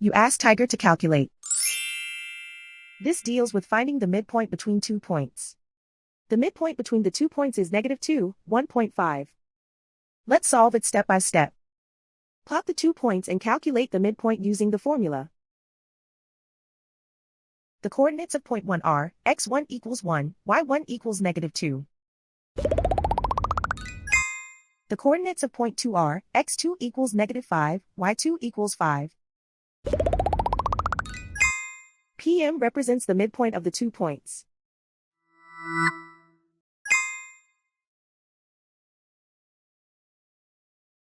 You ask Tiger to calculate. This deals with finding the midpoint between 2 points. The midpoint between the 2 points is -2, 1.5. Let's solve it step by step. Plot the 2 points and calculate the midpoint using the formula. The coordinates of point 1 are x1 equals 1, y1 equals -2. The coordinates of point 2 are x2 equals -5, y2 equals 5. PM represents the midpoint of the 2 points.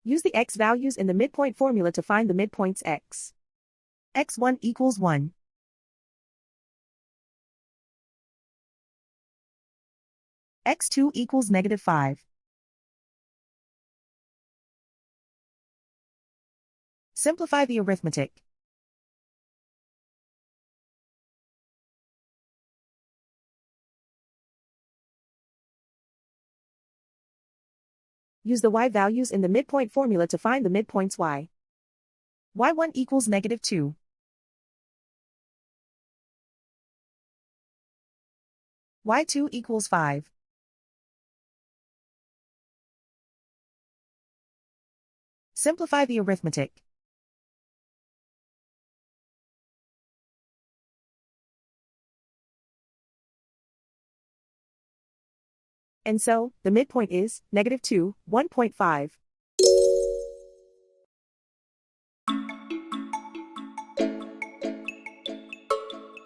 Use the x values in the midpoint formula to find the midpoints x. x1 equals 1. x2 equals -5. Simplify the arithmetic. Use the y values in the midpoint formula to find the midpoints y. y1 equals -2. y2 equals 5. Simplify the arithmetic. And so, the midpoint is -2, 1.5.